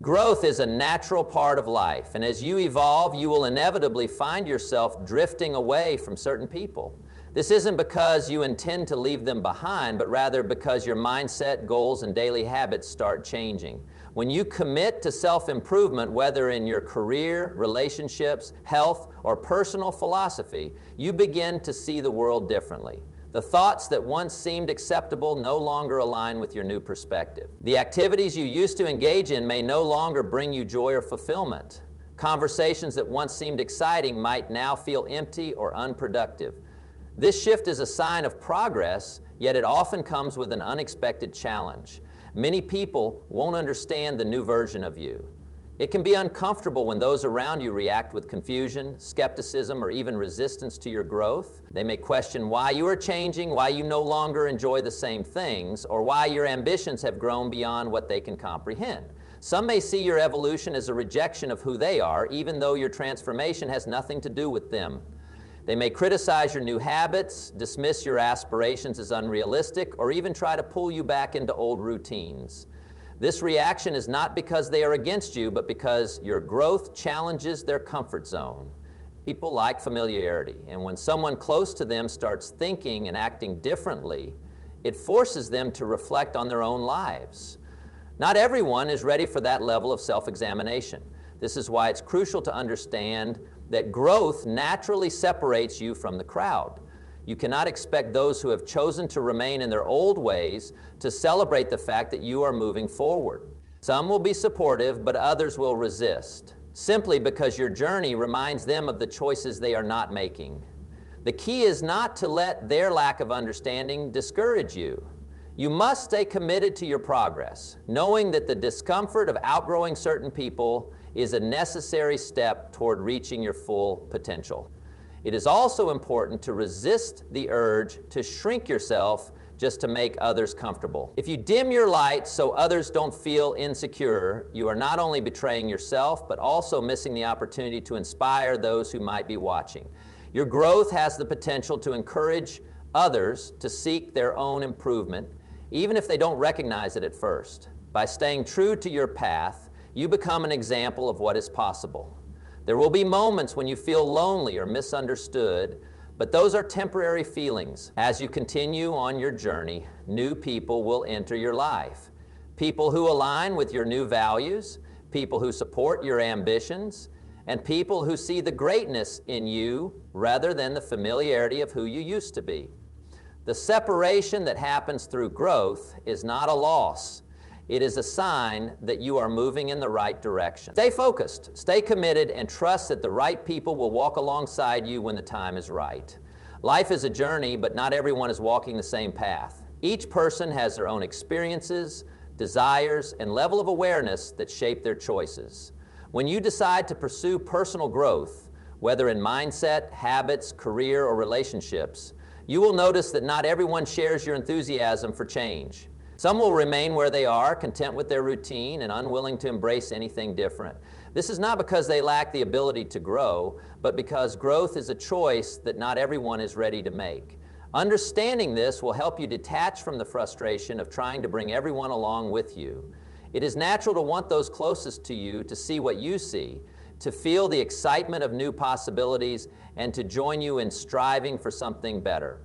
Growth is a natural part of life, and as you evolve, you will inevitably find yourself drifting away from certain people. This isn't because you intend to leave them behind, but rather because your mindset, goals, and daily habits start changing. When you commit to self-improvement, whether in your career, relationships, health, or personal philosophy, you begin to see the world differently. The thoughts that once seemed acceptable no longer align with your new perspective. The activities you used to engage in may no longer bring you joy or fulfillment. Conversations that once seemed exciting might now feel empty or unproductive. This shift is a sign of progress, yet it often comes with an unexpected challenge. Many people won't understand the new version of you. It can be uncomfortable when those around you react with confusion, skepticism, or even resistance to your growth. They may question why you are changing, why you no longer enjoy the same things, or why your ambitions have grown beyond what they can comprehend. Some may see your evolution as a rejection of who they are, even though your transformation has nothing to do with them. They may criticize your new habits, dismiss your aspirations as unrealistic, or even try to pull you back into old routines. This reaction is not because they are against you, but because your growth challenges their comfort zone. People like familiarity, and when someone close to them starts thinking and acting differently, it forces them to reflect on their own lives. Not everyone is ready for that level of self-examination. This is why it's crucial to understand that growth naturally separates you from the crowd. You cannot expect those who have chosen to remain in their old ways to celebrate the fact that you are moving forward. Some will be supportive, but others will resist, simply because your journey reminds them of the choices they are not making. The key is not to let their lack of understanding discourage you. You must stay committed to your progress, knowing that the discomfort of outgrowing certain people is a necessary step toward reaching your full potential. It is also important to resist the urge to shrink yourself just to make others comfortable. If you dim your light so others don't feel insecure, you are not only betraying yourself, but also missing the opportunity to inspire those who might be watching. Your growth has the potential to encourage others to seek their own improvement, even if they don't recognize it at first. By staying true to your path, you become an example of what is possible. There will be moments when you feel lonely or misunderstood, but those are temporary feelings. As you continue on your journey, new people will enter your life. People who align with your new values, people who support your ambitions, and people who see the greatness in you rather than the familiarity of who you used to be. The separation that happens through growth is not a loss. It is a sign that you are moving in the right direction. Stay focused, stay committed, and trust that the right people will walk alongside you when the time is right. Life is a journey, but not everyone is walking the same path. Each person has their own experiences, desires, and level of awareness that shape their choices. When you decide to pursue personal growth, whether in mindset, habits, career, or relationships, you will notice that not everyone shares your enthusiasm for change. Some will remain where they are, content with their routine and unwilling to embrace anything different. This is not because they lack the ability to grow, but because growth is a choice that not everyone is ready to make. Understanding this will help you detach from the frustration of trying to bring everyone along with you. It is natural to want those closest to you to see what you see, to feel the excitement of new possibilities, and to join you in striving for something better.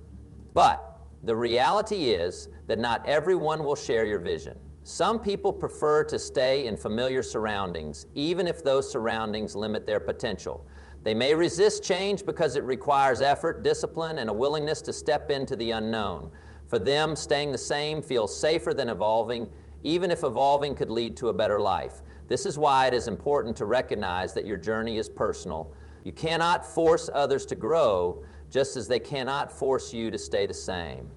But the reality is that not everyone will share your vision. Some people prefer to stay in familiar surroundings, even if those surroundings limit their potential. They may resist change because it requires effort, discipline, and a willingness to step into the unknown. For them, staying the same feels safer than evolving, even if evolving could lead to a better life. This is why it is important to recognize that your journey is personal. You cannot force others to grow, just as they cannot force you to stay the same.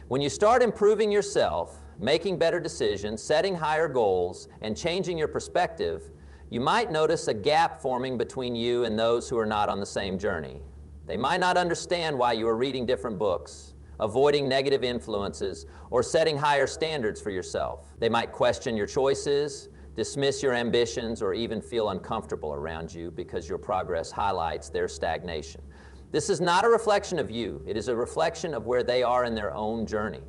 When you start improving yourself, making better decisions, setting higher goals, and changing your perspective, you might notice a gap forming between you and those who are not on the same journey. They might not understand why you are reading different books, avoiding negative influences, or setting higher standards for yourself. They might question your choices, dismiss your ambitions, or even feel uncomfortable around you because your progress highlights their stagnation. This is not a reflection of you. It is a reflection of where they are in their own journey.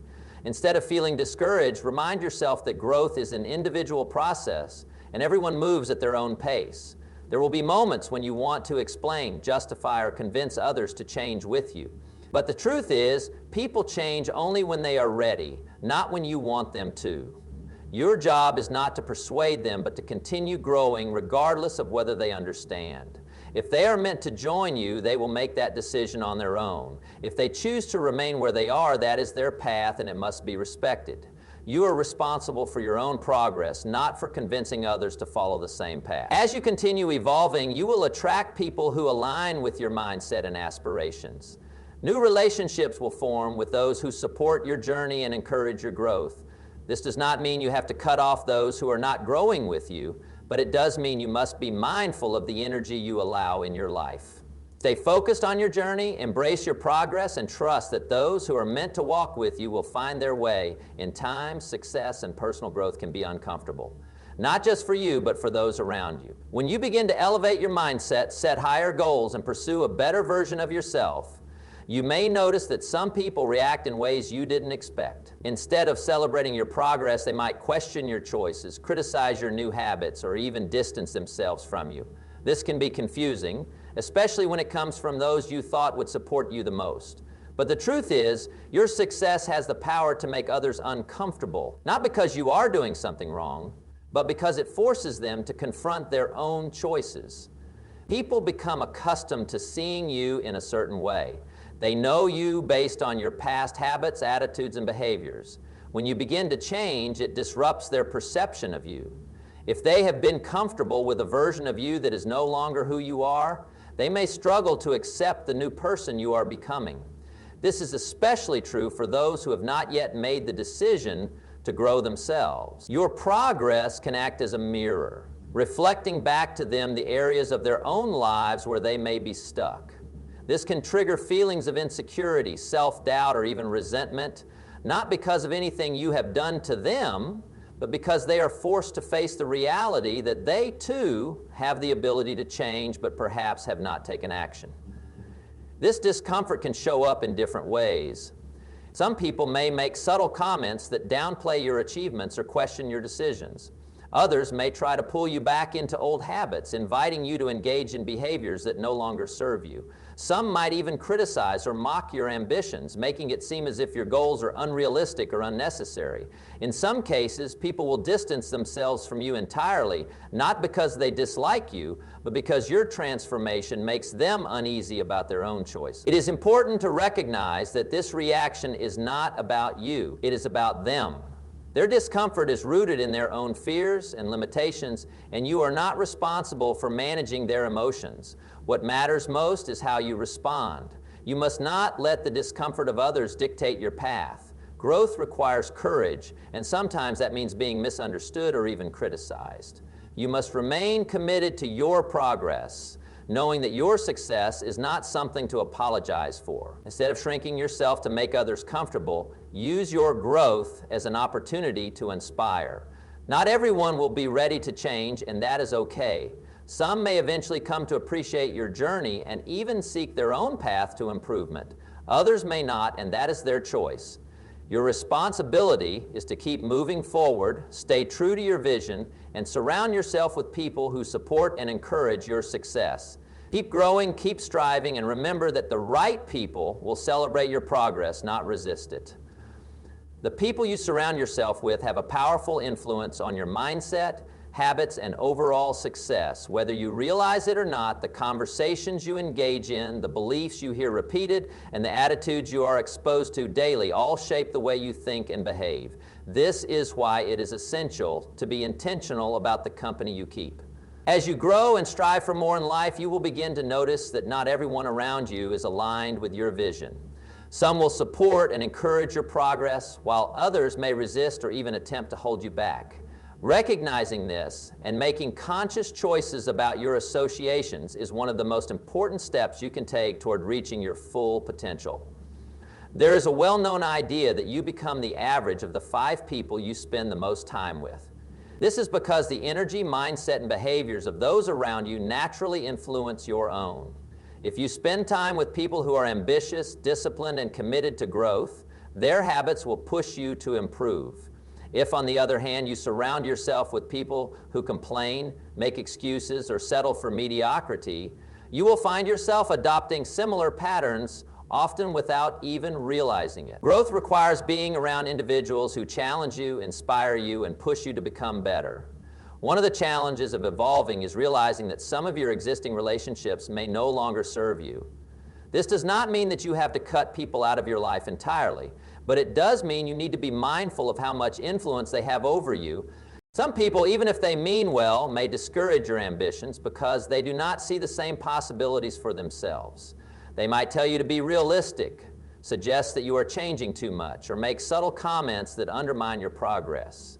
Instead of feeling discouraged, remind yourself that growth is an individual process, and everyone moves at their own pace. There will be moments when you want to explain, justify, or convince others to change with you. But the truth is, people change only when they are ready, not when you want them to. Your job is not to persuade them, but to continue growing regardless of whether they understand. If they are meant to join you, they will make that decision on their own. If they choose to remain where they are, that is their path and it must be respected. You are responsible for your own progress, not for convincing others to follow the same path. As you continue evolving, you will attract people who align with your mindset and aspirations. New relationships will form with those who support your journey and encourage your growth. This does not mean you have to cut off those who are not growing with you, but it does mean you must be mindful of the energy you allow in your life. Stay focused on your journey, embrace your progress, and trust that those who are meant to walk with you will find their way. In time, success and personal growth can be uncomfortable. Not just for you, but for those around you. When you begin to elevate your mindset, set higher goals, and pursue a better version of yourself, you may notice that some people react in ways you didn't expect. Instead of celebrating your progress, they might question your choices, criticize your new habits, or even distance themselves from you. This can be confusing, especially when it comes from those you thought would support you the most. But the truth is, your success has the power to make others uncomfortable, not because you are doing something wrong, but because it forces them to confront their own choices. People become accustomed to seeing you in a certain way. They know you based on your past habits, attitudes, and behaviors. When you begin to change, it disrupts their perception of you. If they have been comfortable with a version of you that is no longer who you are, they may struggle to accept the new person you are becoming. This is especially true for those who have not yet made the decision to grow themselves. Your progress can act as a mirror, reflecting back to them the areas of their own lives where they may be stuck. This can trigger feelings of insecurity, self-doubt, or even resentment, not because of anything you have done to them, but because they are forced to face the reality that they too have the ability to change, but perhaps have not taken action. This discomfort can show up in different ways. Some people may make subtle comments that downplay your achievements or question your decisions. Others may try to pull you back into old habits, inviting you to engage in behaviors that no longer serve you. Some might even criticize or mock your ambitions, making it seem as if your goals are unrealistic or unnecessary. In some cases, people will distance themselves from you entirely, not because they dislike you, but because your transformation makes them uneasy about their own choice. It is important to recognize that this reaction is not about you, it is about them. Their discomfort is rooted in their own fears and limitations, and you are not responsible for managing their emotions. What matters most is how you respond. You must not let the discomfort of others dictate your path. Growth requires courage, and sometimes that means being misunderstood or even criticized. You must remain committed to your progress, knowing that your success is not something to apologize for. Instead of shrinking yourself to make others comfortable, use your growth as an opportunity to inspire. Not everyone will be ready to change, and that is okay. Some may eventually come to appreciate your journey and even seek their own path to improvement. Others may not, and that is their choice. Your responsibility is to keep moving forward, stay true to your vision, and surround yourself with people who support and encourage your success. Keep growing, keep striving, and remember that the right people will celebrate your progress, not resist it. The people you surround yourself with have a powerful influence on your mindset, habits, and overall success. Whether you realize it or not, the conversations you engage in, the beliefs you hear repeated, and the attitudes you are exposed to daily all shape the way you think and behave. This is why it is essential to be intentional about the company you keep. As you grow and strive for more in life, you will begin to notice that not everyone around you is aligned with your vision. Some will support and encourage your progress, while others may resist or even attempt to hold you back. Recognizing this and making conscious choices about your associations is one of the most important steps you can take toward reaching your full potential. There is a well-known idea that you become the average of the 5 people you spend the most time with. This is because the energy, mindset, and behaviors of those around you naturally influence your own. If you spend time with people who are ambitious, disciplined, and committed to growth, their habits will push you to improve. If, on the other hand, you surround yourself with people who complain, make excuses, or settle for mediocrity, you will find yourself adopting similar patterns, often without even realizing it. Growth requires being around individuals who challenge you, inspire you, and push you to become better. One of the challenges of evolving is realizing that some of your existing relationships may no longer serve you. This does not mean that you have to cut people out of your life entirely, but it does mean you need to be mindful of how much influence they have over you. Some people, even if they mean well, may discourage your ambitions because they do not see the same possibilities for themselves. They might tell you to be realistic, suggest that you are changing too much, or make subtle comments that undermine your progress.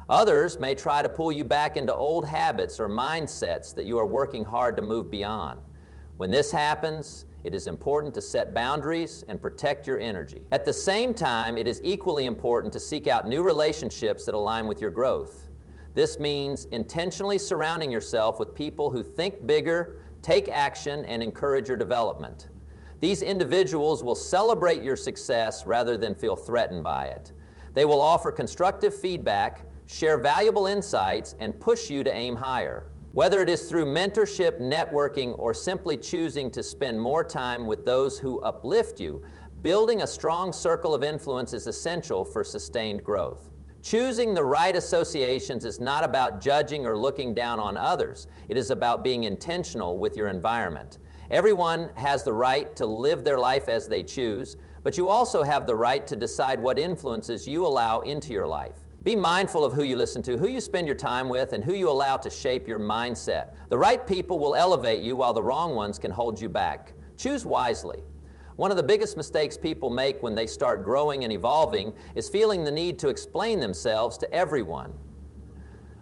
Others may try to pull you back into old habits or mindsets that you are working hard to move beyond. When this happens, it is important to set boundaries and protect your energy. At the same time, it is equally important to seek out new relationships that align with your growth. This means intentionally surrounding yourself with people who think bigger, take action, and encourage your development. These individuals will celebrate your success rather than feel threatened by it. They will offer constructive feedback, share valuable insights, and push you to aim higher. Whether it is through mentorship, networking, or simply choosing to spend more time with those who uplift you, building a strong circle of influence is essential for sustained growth. Choosing the right associations is not about judging or looking down on others. It is about being intentional with your environment. Everyone has the right to live their life as they choose, but you also have the right to decide what influences you allow into your life. Be mindful of who you listen to, who you spend your time with, and who you allow to shape your mindset. The right people will elevate you while the wrong ones can hold you back. Choose wisely. One of the biggest mistakes people make when they start growing and evolving is feeling the need to explain themselves to everyone.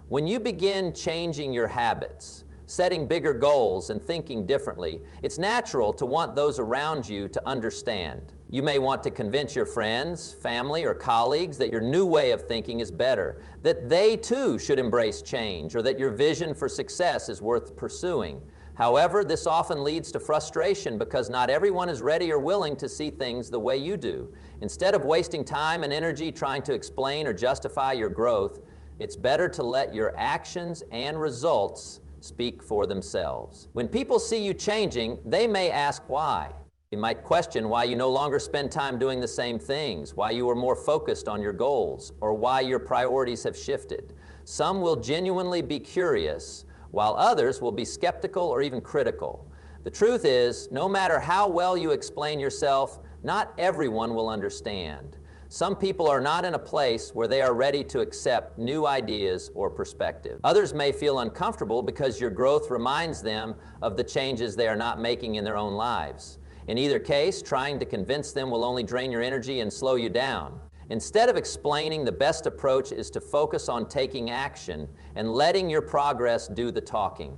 When you begin changing your habits, setting bigger goals, and thinking differently, it's natural to want those around you to understand. You may want to convince your friends, family, or colleagues that your new way of thinking is better, that they too should embrace change, or that your vision for success is worth pursuing. However, this often leads to frustration because not everyone is ready or willing to see things the way you do. Instead of wasting time and energy trying to explain or justify your growth, it's better to let your actions and results speak for themselves. When people see you changing, they may ask why. You might question why you no longer spend time doing the same things, why you are more focused on your goals, or why your priorities have shifted. Some will genuinely be curious, while others will be skeptical or even critical. The truth is, no matter how well you explain yourself, not everyone will understand. Some people are not in a place where they are ready to accept new ideas or perspectives. Others may feel uncomfortable because your growth reminds them of the changes they are not making in their own lives. In either case, trying to convince them will only drain your energy and slow you down. Instead of explaining, the best approach is to focus on taking action and letting your progress do the talking.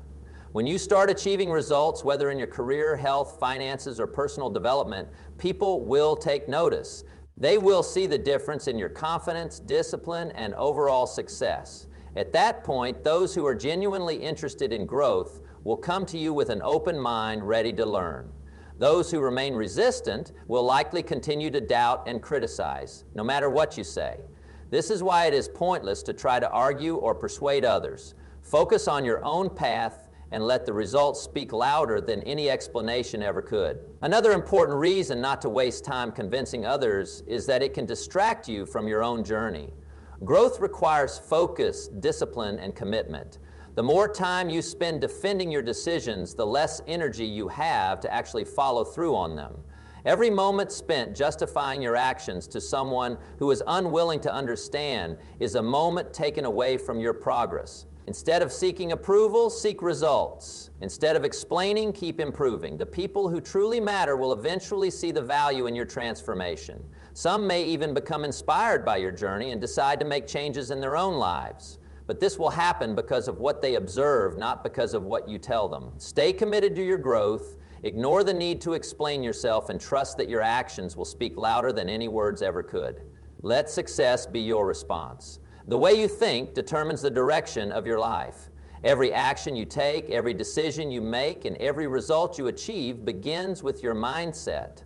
When you start achieving results, whether in your career, health, finances, or personal development, people will take notice. They will see the difference in your confidence, discipline, and overall success. At that point, those who are genuinely interested in growth will come to you with an open mind, ready to learn. Those who remain resistant will likely continue to doubt and criticize, no matter what you say. This is why it is pointless to try to argue or persuade others. Focus on your own path and let the results speak louder than any explanation ever could. Another important reason not to waste time convincing others is that it can distract you from your own journey. Growth requires focus, discipline, and commitment. The more time you spend defending your decisions, the less energy you have to actually follow through on them. Every moment spent justifying your actions to someone who is unwilling to understand is a moment taken away from your progress. Instead of seeking approval, seek results. Instead of explaining, keep improving. The people who truly matter will eventually see the value in your transformation. Some may even become inspired by your journey and decide to make changes in their own lives. But this will happen because of what they observe, not because of what you tell them. Stay committed to your growth, ignore the need to explain yourself, and trust that your actions will speak louder than any words ever could. Let success be your response. The way you think determines the direction of your life. Every action you take, every decision you make, and every result you achieve begins with your mindset.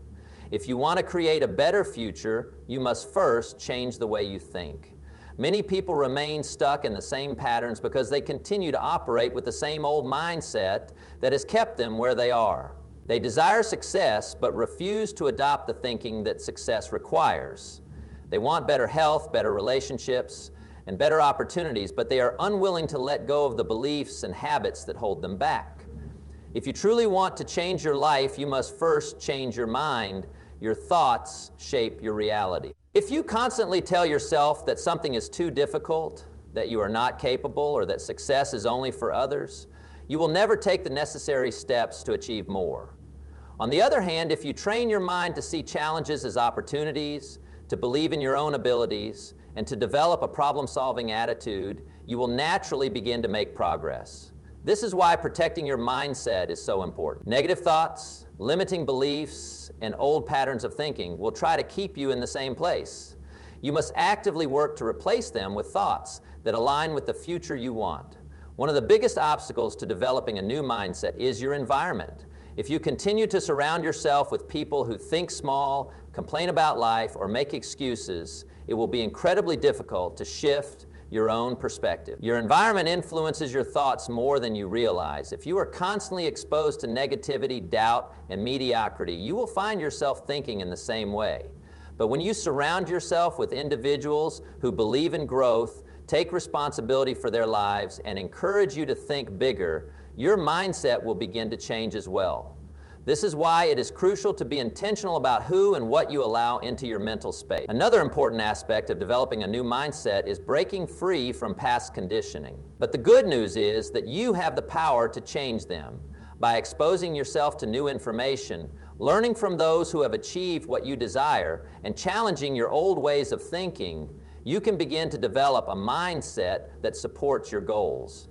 If you want to create a better future, you must first change the way you think. Many people remain stuck in the same patterns because they continue to operate with the same old mindset that has kept them where they are. They desire success but refuse to adopt the thinking that success requires. They want better health, better relationships, and better opportunities, but they are unwilling to let go of the beliefs and habits that hold them back. If you truly want to change your life, you must first change your mind. Your thoughts shape your reality. If you constantly tell yourself that something is too difficult, that you are not capable, or that success is only for others, you will never take the necessary steps to achieve more. On the other hand, if you train your mind to see challenges as opportunities, to believe in your own abilities, and to develop a problem-solving attitude, you will naturally begin to make progress. This is why protecting your mindset is so important. Negative thoughts, limiting beliefs, and old patterns of thinking will try to keep you in the same place. You must actively work to replace them with thoughts that align with the future you want. One of the biggest obstacles to developing a new mindset is your environment. If you continue to surround yourself with people who think small, complain about life, or make excuses, it will be incredibly difficult to shift your own perspective. Your environment influences your thoughts more than you realize. If you are constantly exposed to negativity, doubt, and mediocrity, you will find yourself thinking in the same way. But when you surround yourself with individuals who believe in growth, take responsibility for their lives, and encourage you to think bigger, your mindset will begin to change as well. This is why it is crucial to be intentional about who and what you allow into your mental space. Another important aspect of developing a new mindset is breaking free from past conditioning. But the good news is that you have the power to change them. By exposing yourself to new information, learning from those who have achieved what you desire, and challenging your old ways of thinking, you can begin to develop a mindset that supports your goals.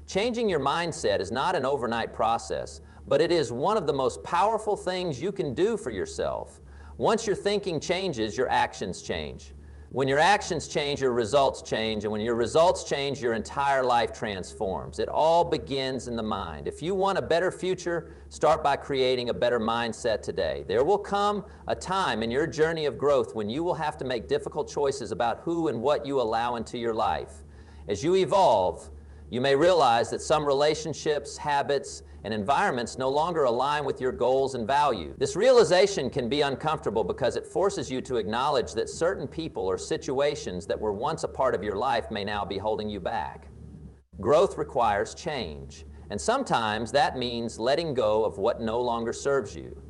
Changing your mindset is not an overnight process, but it is one of the most powerful things you can do for yourself. Once your thinking changes, your actions change. When your actions change, your results change, and when your results change, your entire life transforms. It all begins in the mind. If you want a better future, start by creating a better mindset today. There will come a time in your journey of growth when you will have to make difficult choices about who and what you allow into your life. As you evolve, you may realize that some relationships, habits, and environments no longer align with your goals and values. This realization can be uncomfortable because it forces you to acknowledge that certain people or situations that were once a part of your life may now be holding you back. Growth requires change, and sometimes that means letting go of what no longer serves you.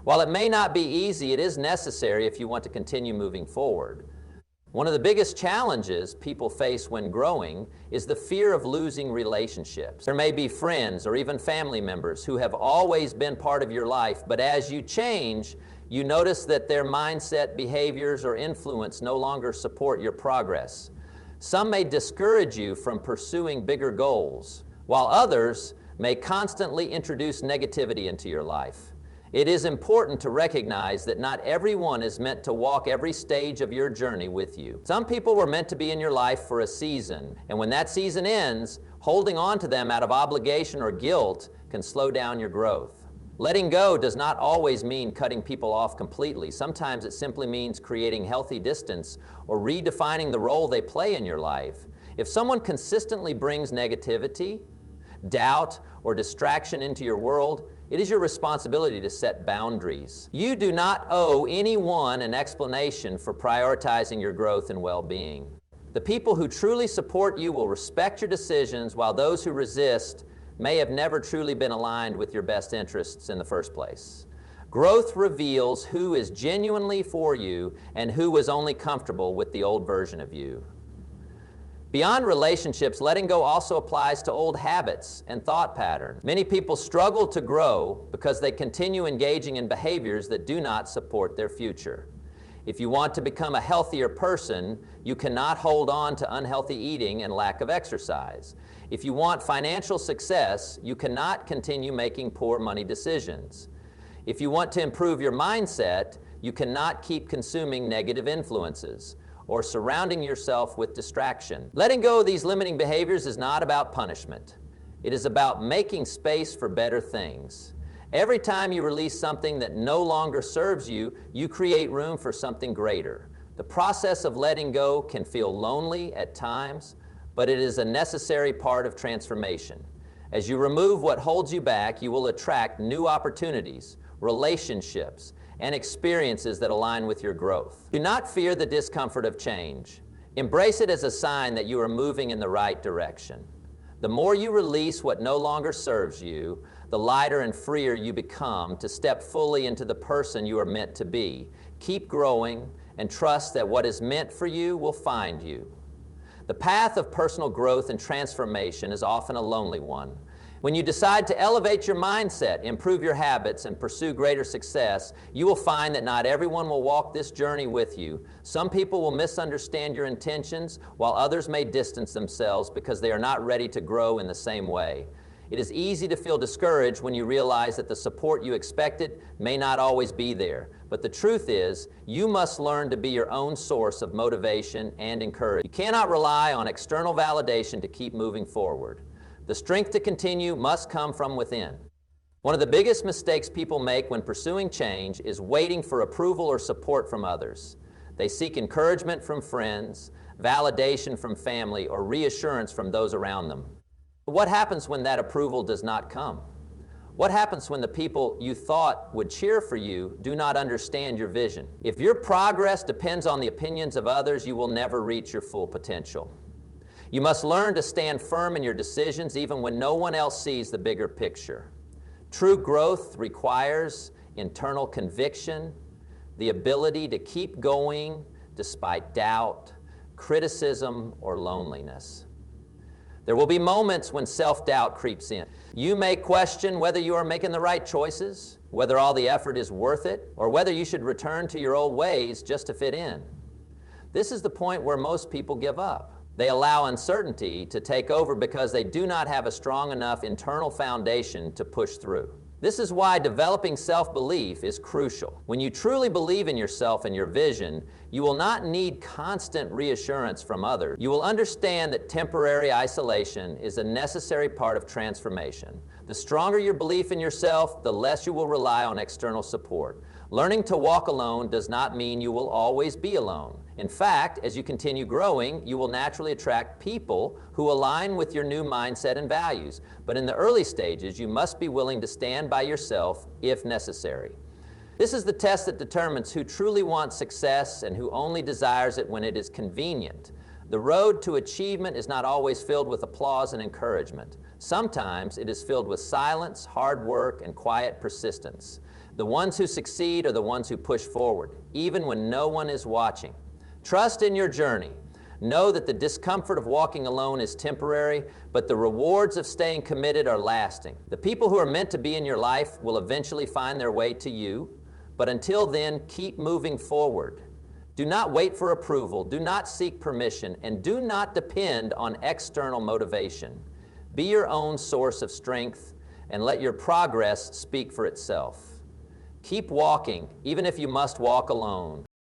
While it may not be easy, it is necessary if you want to continue moving forward. One of the biggest challenges people face when growing is the fear of losing relationships. There may be friends or even family members who have always been part of your life, but as you change, you notice that their mindset, behaviors, or influence no longer support your progress. Some may discourage you from pursuing bigger goals, while others may constantly introduce negativity into your life. It is important to recognize that not everyone is meant to walk every stage of your journey with you. Some people were meant to be in your life for a season, and when that season ends, holding on to them out of obligation or guilt can slow down your growth. Letting go does not always mean cutting people off completely. Sometimes it simply means creating healthy distance or redefining the role they play in your life. If someone consistently brings negativity, doubt, or distraction into your world, it is your responsibility to set boundaries. You do not owe anyone an explanation for prioritizing your growth and well-being. The people who truly support you will respect your decisions, while those who resist may have never truly been aligned with your best interests in the first place. Growth reveals who is genuinely for you and who is only comfortable with the old version of you. Beyond relationships, letting go also applies to old habits and thought patterns. Many people struggle to grow because they continue engaging in behaviors that do not support their future. If you want to become a healthier person, you cannot hold on to unhealthy eating and lack of exercise. If you want financial success, you cannot continue making poor money decisions. If you want to improve your mindset, you cannot keep consuming negative influences or surrounding yourself with distraction. Letting go of these limiting behaviors is not about punishment. It is about making space for better things. Every time you release something that no longer serves you, you create room for something greater. The process of letting go can feel lonely at times, but it is a necessary part of transformation. As you remove what holds you back, you will attract new opportunities, relationships, and experiences that align with your growth. Do not fear the discomfort of change. Embrace it as a sign that you are moving in the right direction. The more you release what no longer serves you, the lighter and freer you become to step fully into the person you are meant to be. Keep growing and trust that what is meant for you will find you. The path of personal growth and transformation is often a lonely one. When you decide to elevate your mindset, improve your habits, and pursue greater success, you will find that not everyone will walk this journey with you. Some people will misunderstand your intentions, while others may distance themselves because they are not ready to grow in the same way. It is easy to feel discouraged when you realize that the support you expected may not always be there. But the truth is, you must learn to be your own source of motivation and encouragement. You cannot rely on external validation to keep moving forward. The strength to continue must come from within. One of the biggest mistakes people make when pursuing change is waiting for approval or support from others. They seek encouragement from friends, validation from family, or reassurance from those around them. What happens when that approval does not come? What happens when the people you thought would cheer for you do not understand your vision? If your progress depends on the opinions of others, you will never reach your full potential. You must learn to stand firm in your decisions even when no one else sees the bigger picture. True growth requires internal conviction, the ability to keep going despite doubt, criticism, or loneliness. There will be moments when self-doubt creeps in. You may question whether you are making the right choices, whether all the effort is worth it, or whether you should return to your old ways just to fit in. This is the point where most people give up. They allow uncertainty to take over because they do not have a strong enough internal foundation to push through. This is why developing self-belief is crucial. When you truly believe in yourself and your vision, you will not need constant reassurance from others. You will understand that temporary isolation is a necessary part of transformation. The stronger your belief in yourself, the less you will rely on external support. Learning to walk alone does not mean you will always be alone. In fact, as you continue growing, you will naturally attract people who align with your new mindset and values. But in the early stages, you must be willing to stand by yourself if necessary. This is the test that determines who truly wants success and who only desires it when it is convenient. The road to achievement is not always filled with applause and encouragement. Sometimes it is filled with silence, hard work, and quiet persistence. The ones who succeed are the ones who push forward, even when no one is watching. Trust in your journey. Know that the discomfort of walking alone is temporary, but the rewards of staying committed are lasting. The people who are meant to be in your life will eventually find their way to you, but until then, keep moving forward. Do not wait for approval, do not seek permission, and do not depend on external motivation. Be your own source of strength and let your progress speak for itself. Keep walking, even if you must walk alone.